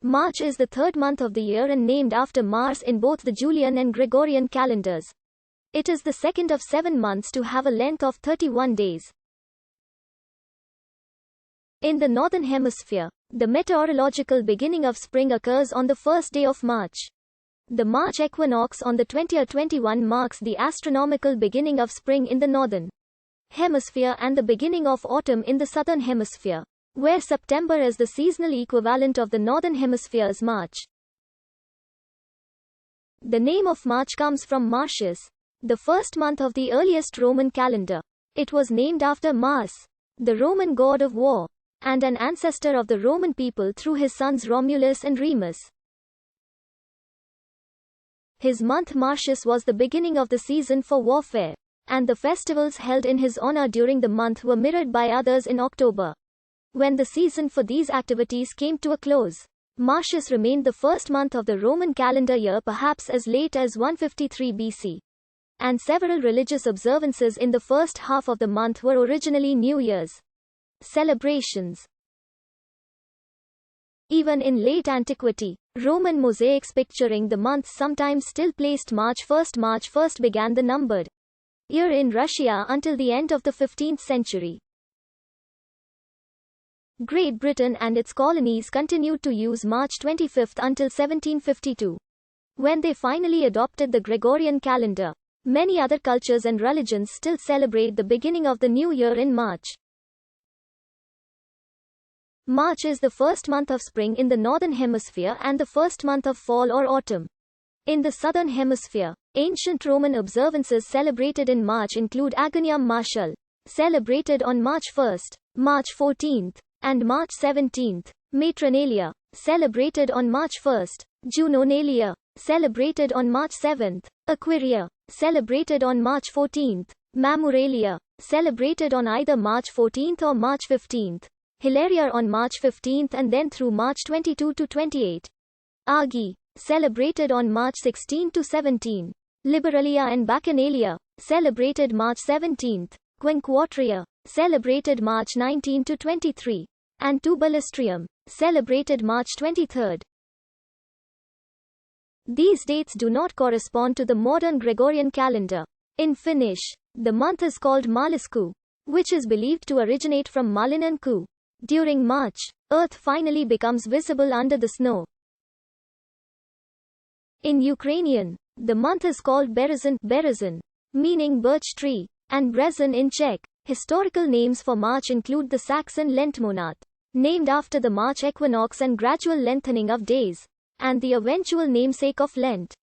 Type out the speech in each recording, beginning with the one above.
March is the third month of the year and named after Mars in both the Julian and Gregorian calendars. It is the second of 7 months to have a length of 31 days. In the Northern Hemisphere, the meteorological beginning of spring occurs on the first day of March. The March equinox on the 2021 marks the astronomical beginning of spring in the Northern Hemisphere and the beginning of autumn in the Southern Hemisphere, where September is the seasonal equivalent of the Northern Hemisphere's March. The name of March comes from Martius, the first month of the earliest Roman calendar. It was named after Mars, the Roman god of war, and an ancestor of the Roman people through his sons Romulus and Remus. His month Martius was the beginning of the season for warfare, and the festivals held in his honor during the month were mirrored by others in October. When the season for these activities came to a close, Martius remained the first month of the Roman calendar year, perhaps as late as 153 BC. And several religious observances in the first half of the month were originally New Year's celebrations. Even in late antiquity, Roman mosaics picturing the months sometimes still placed March 1st. March 1st began the numbered year in Russia until the end of the 15th century. Great Britain and its colonies continued to use March 25th until 1752, when they finally adopted the Gregorian calendar. Many other cultures and religions still celebrate the beginning of the new year in March. March is the first month of spring in the Northern Hemisphere and the first month of fall or autumn in the Southern Hemisphere. Ancient Roman observances celebrated in March include Agonium Martial, celebrated on March 1st, March 14th, and March 17th, Matronalia, celebrated on March 1st, Junonalia, celebrated on March 7th, Aquaria, celebrated on March 14th, Mamuralia, celebrated on either March 14th or March 15th, Hilaria on March 15th and then through March 22 to 28, Agi, celebrated on March 16 to 17, Liberalia and Bacchanalia, celebrated March 17th, Quinquatria, celebrated March 19 to 23, and Tubalistrum, celebrated March 23. These dates do not correspond to the modern Gregorian calendar. In Finnish, the month is called Maalisku, which is believed to originate from Malinen Kuu. During March, Earth finally becomes visible under the snow. In Ukrainian, the month is called Berezin, meaning birch tree, and Brezin in Czech. Historical names for March include the Saxon Lentmonat, named after the March equinox and gradual lengthening of days, and the eventual namesake of Lent.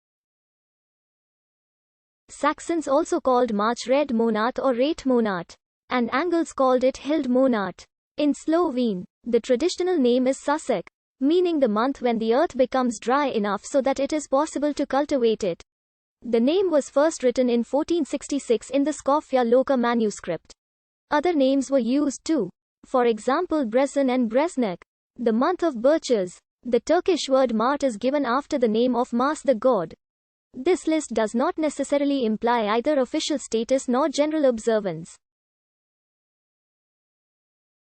Saxons also called March Red Monat or Rate Monat, and Angles called it Hild Monat. In Slovene, the traditional name is Susek, meaning the month when the earth becomes dry enough so that it is possible to cultivate it. The name was first written in 1466 in the Skofja Loka manuscript. Other names were used too. For example, Brezin and Breznek, the month of birches. The Turkish word Mart is given after the name of Mars the god. This list does not necessarily imply either official status nor general observance.